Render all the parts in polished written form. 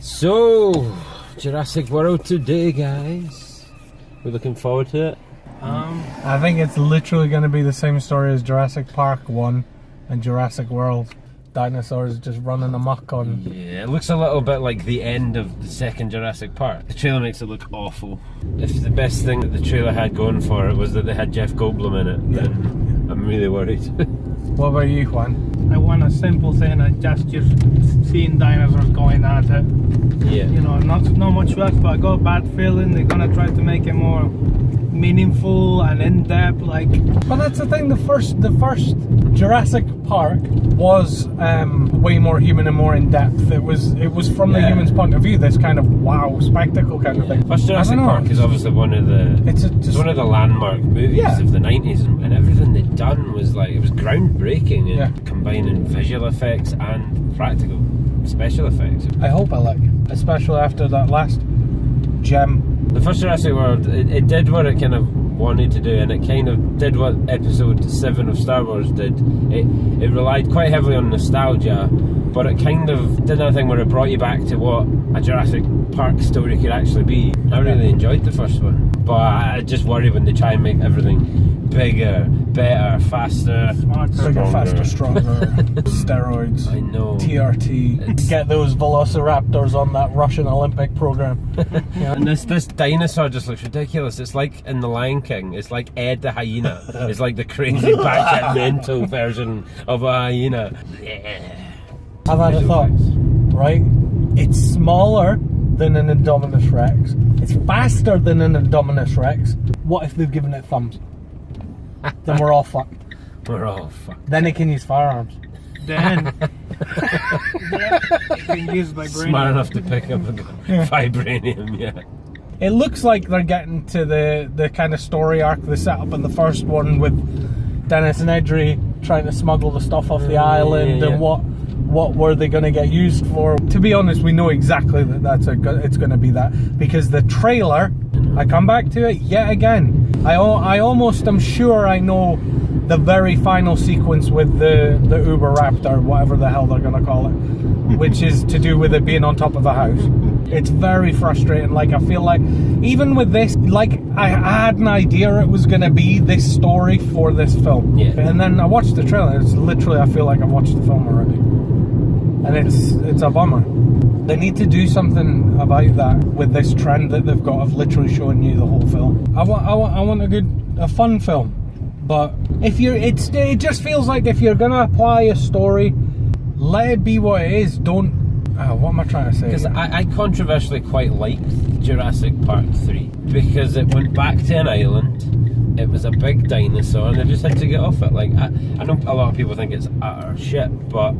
So, Jurassic World today, guys. We're looking forward to it. I think it's literally going to be the same story as Jurassic Park 1 and Jurassic World. Dinosaurs just running amok on... Yeah, it looks a little bit like the end of the second Jurassic Park. The trailer makes it look awful. If the best thing that the trailer had going for it was that they had Jeff Goldblum in it, then I'm really worried. What about you, Juan? I want a simple thing, just seeing dinosaurs going at it. Yeah. You know, not much else, but I got a bad feeling they're gonna try to make it more meaningful and in-depth, like. But that's the thing. The first Jurassic Park was way more human and more in depth. It was from the human's point of view. This kind of wow spectacle kind of thing. First Jurassic Park is obviously one of the one of the landmark movies of the 90s, and everything they'd done was like, it was groundbreaking in combining visual effects and practical special effects. I hope I like it, especially after that last gem. The first Jurassic World, it did what it kind of wanted to do, and it kind of did what Episode 7 of Star Wars did. It relied quite heavily on nostalgia, but it kind of did that thing where it brought you back to what a Jurassic Park story could actually be. I really enjoyed the first one, but I just worry when they try and make everything bigger, better, faster, bigger, faster, stronger, steroids. I know. TRT. Get those velociraptors on that Russian Olympic program. And this dinosaur just looks ridiculous. It's like in The Lion King. It's like Ed the hyena. It's like the crazy batshit mental version of a hyena. I've had a thought, right? It's smaller than an Indominus Rex. It's faster than an Indominus Rex. What if they've given it thumbs? Then we're all fucked. We're all fucked. Then it can use firearms. Then it can use vibranium. Smart enough to pick up a vibranium, yeah. It looks like they're getting to the kind of story arc they set up in the first one with Dennis and Nedry trying to smuggle the stuff off the island and what were they going to get used for. To be honest, we know exactly that it's going to be that, because the trailer, I come back to it yet again, I almost am sure I know the very final sequence with the Uber Raptor, whatever the hell they're going to call it, which is to do with it being on top of a house. It's very frustrating. Like, I feel like even with this, like, I had an idea it was going to be this story for this film, and then I watched the trailer. It's literally, I feel like I've watched the film already, and it's a bummer. They need to do something about that with this trend that they've got of literally showing you the whole film. I want a fun film, but it just feels like if you're gonna apply a story, let it be what it is. Don't. What am I trying to say? Because I controversially quite liked Jurassic Park 3 because it went back to an island. It was a big dinosaur, and they just had to get off it. Like I know a lot of people think it's utter shit, but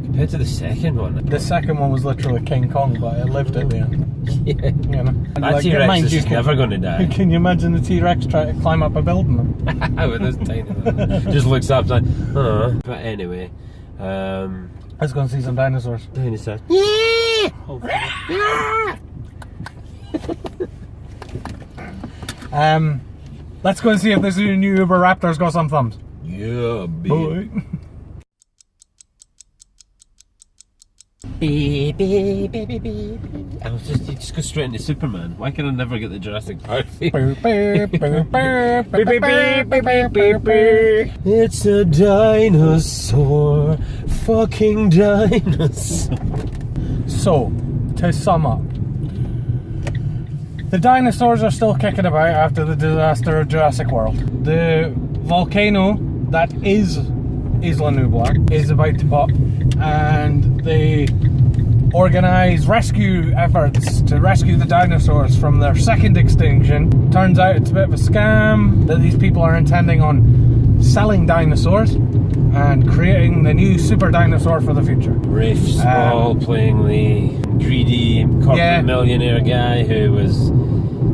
compared to the second one, the second one was literally King Kong, but it lived at the end. Yeah. You know, that T-Rex is just never going to die. Can you imagine the T-Rex trying to climb up a building? With this tiny little, just looks up like, But anyway, let's go and see some dinosaurs. Dinosaurs. Let's go and see if this new Uber Raptor's got some thumbs. Yeah, baby. Beep, beep, beep, beep, beep. I was you just go straight into Superman. Why can I never get the Jurassic Park theme? It's a dinosaur, fucking dinosaur. So, to sum up, the dinosaurs are still kicking about after the disaster of Jurassic World. The volcano that is Isla Nublar is about to pop, and they organise rescue efforts to rescue the dinosaurs from their second extinction. Turns out it's a bit of a scam, that these people are intending on selling dinosaurs and creating the new super dinosaur for the future. Rafe Spall playing the greedy corporate millionaire guy who was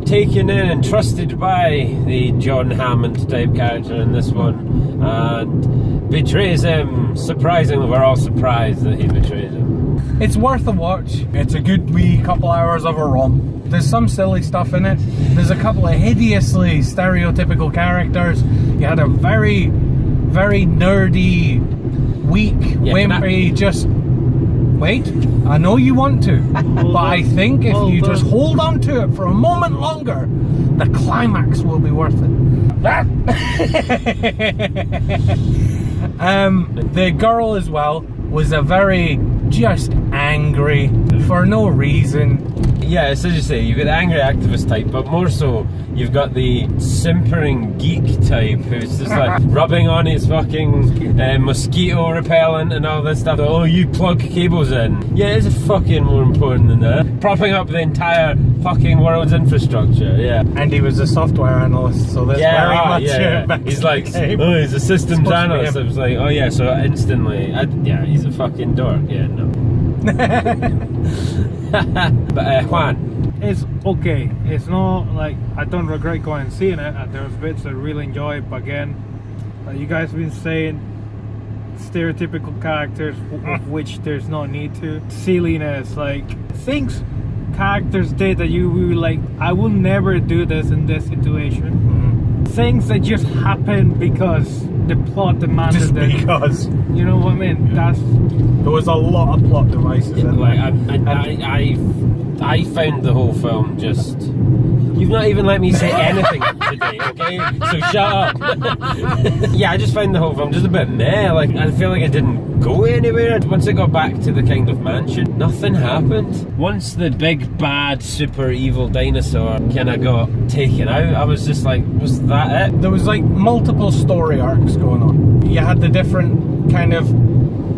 taken in and trusted by the John Hammond type character in this one, and betrays him. Surprisingly, we're all surprised that he betrays him. It's worth a watch. It's a good wee couple hours of a romp. There's some silly stuff in it. There's a couple of hideously stereotypical characters. You had a very, very nerdy, weak, wimpy, just Wait, I know you want to, but I think if you just hold on to it for a moment longer, the climax will be worth it. The girl as well was a very just angry for no reason. Yeah, it's as you say, you've got the angry activist type, but more so, you've got the simpering geek type who's just like rubbing on his fucking mosquito repellent and all this stuff. Oh, you plug cables in. Yeah, it's fucking more important than that. Propping up the entire fucking world's infrastructure, yeah. And he was a software analyst, so that's very much he's like, oh, he's a systems analyst. I was like, oh yeah, so instantly, yeah, he's a fucking dork. Yeah, no. But Juan, it's okay. It's not like I don't regret going and seeing it. There's bits I really enjoy, but again, like you guys have been saying, stereotypical characters of which there's no need to. Silliness, like things characters did that you were like, I will never do this in this situation. Things that just happen because the plot demanded just because. You know what I mean? There was a lot of plot devices in like there. I found the whole film just. You've not even let me say anything today, okay? So shut up. Yeah, I just found the whole film just a bit meh. Like, I feel like it didn't go anywhere. Once it got back to the kind of mansion, nothing happened. Once the big, bad, super evil dinosaur kind of got taken out, I was just like, was that it? There was like multiple story arcs going on. You had the different kind of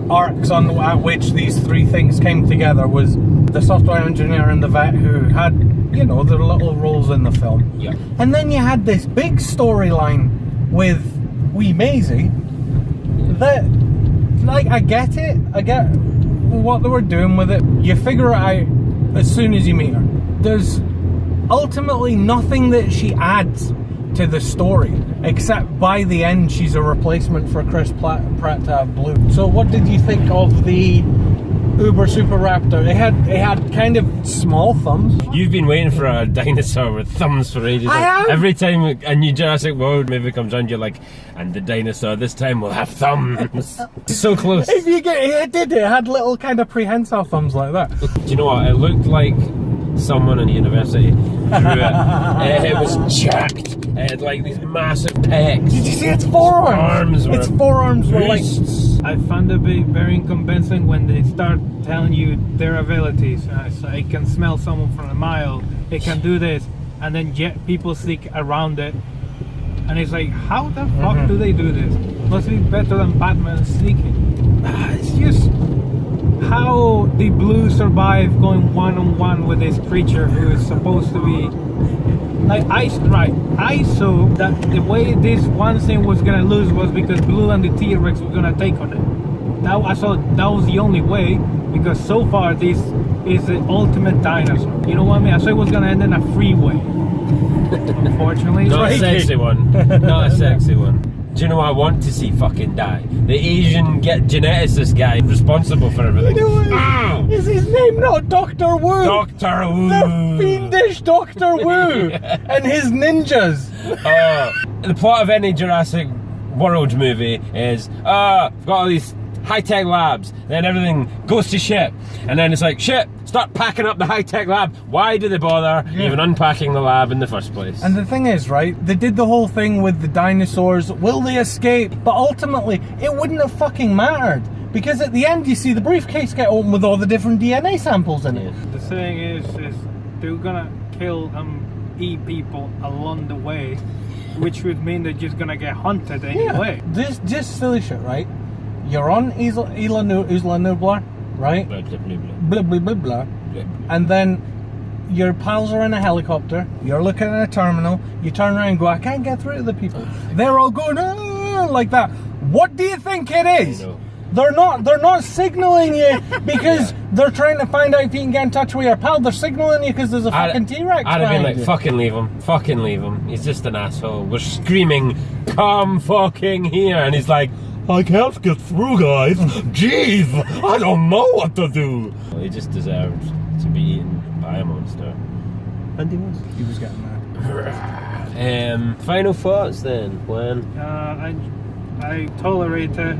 arcs at which these three things came together. Was the software engineer and the vet who had, you know, their little roles in the film. Yeah. And then you had this big storyline with wee Maisie that, like, I get it. I get what they were doing with it. You figure it out as soon as you meet her. There's ultimately nothing that she adds to the story, except by the end she's a replacement for Chris Pratt to have Blue. So what did you think of the Uber Super Raptor? It had kind of small thumbs. You've been waiting for a dinosaur with thumbs for ages. I have. Every time a new Jurassic World movie comes around, you're like, and the dinosaur this time will have thumbs. So close. If you get it had little kind of prehensile thumbs like that. Do you know what? It looked like someone in university drew it. It was jacked. It had like these massive pecs. Did you see its forearms? Its forearms were like. I found it very convincing when they start telling you their abilities. So it can smell someone from a mile. It can do this, and then yet people sneak around it. And it's like, how the fuck do they do this? Must be better than Batman sneaking. It's just how the Blue survive going one-on-one with this creature who is supposed to be like I saw that the way this one thing was gonna lose was because Blue and the T-Rex were gonna take on it. Now I thought that was the only way, because so far this is the ultimate dinosaur. You know what I mean? I thought it was gonna end in a freeway. Unfortunately, not a sexy one. Not a sexy one. Do you know what I want to see fucking die? The Asian geneticist guy responsible for everything. You know what? Is his name not Dr. Wu? Dr. Wu. The fiendish Dr. Wu and his ninjas. The plot of any Jurassic World movie is, we've got all these high-tech labs, then everything goes to shit, and then it's like, shit, start packing up the high-tech lab. Why do they bother even unpacking the lab in the first place? And the thing is, right, they did the whole thing with the dinosaurs, will they escape? But ultimately, it wouldn't have fucking mattered, because at the end you see the briefcase get open with all the different DNA samples in it. The thing is they're gonna kill and eat people along the way, which would mean they're just gonna get hunted anyway. This just silly shit, right? You're on Isla Nublar, right? Blah, blah, blah, blah. Blah, blah, blah, blah. And then your pals are in a helicopter, you're looking at a terminal, you turn around and go, I can't get through to the people. They're all going, like that. What do you think it is? They're not signaling you because they're trying to find out if you can get in touch with your pal. They're signaling you because there's a fucking T-Rex. I'd have been like, fucking leave him. He's just an asshole. We're screaming, come fucking here. And he's like, I can't get through, guys. Jeez, I don't know what to do. Well, he just deserved to be eaten by a monster. And he was. He was getting mad. Final thoughts then, Juan? I tolerate it.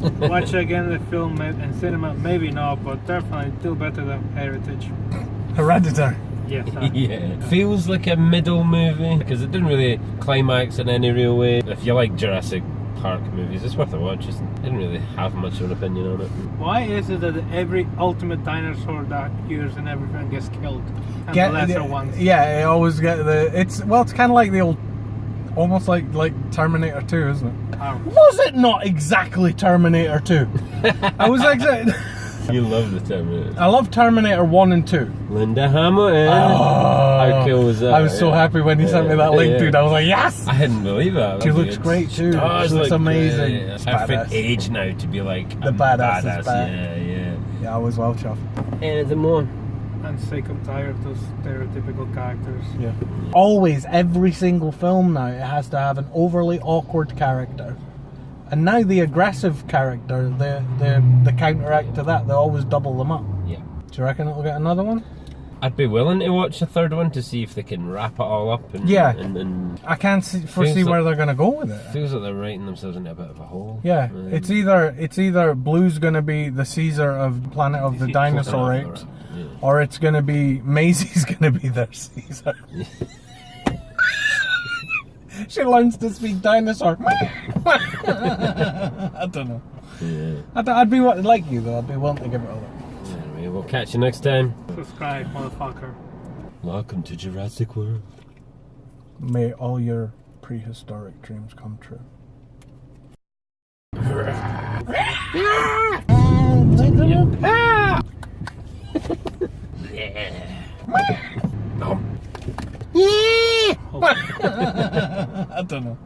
Watch again the film in cinema, maybe not, but definitely still better than Heritage. Hereditary. Yes. Yeah. Feels like a middle movie because it didn't really climax in any real way. If you like Jurassic Park movies, it's worth a watch. Just didn't really have much of an opinion on it. Why is it that every ultimate dinosaur that appears and everything gets killed, and the lesser ones? Yeah, it always get it's kind of like the old, almost like Terminator 2, isn't it? Was it not exactly Terminator 2? I was exactly. You love the Terminator. I love Terminator 1 and 2. Linda Hamilton. Oh, How cool was that? I was so happy when you sent me that link, dude. I was like, yes! I hadn't believed that. She looks great too. She looks amazing. Yeah. Perfect age now to be like the badass. Yeah, I was well chuffed. Anything more? I'm sick and tired of those stereotypical characters. Yeah. Always, every single film now, it has to have an overly awkward character. And now the aggressive character, the counteract to that, they always double them up. Yeah. Do you reckon it'll get another one? I'd be willing to watch a third one to see if they can wrap it all up. And, yeah. And I can't foresee where they're going to go with it. Feels like they're writing themselves into a bit of a hole. Yeah. It's either Blue's going to be the Caesar of Planet of the Dinosaur Apes, or it's going to be Maisie's going to be their Caesar. She learns to speak dinosaur. I don't know. Yeah. I'd be like you though. I'd be willing to give it a look. Anyway, we'll catch you next time. Subscribe, motherfucker. Welcome to Jurassic World. May all your prehistoric dreams come true. I don't know.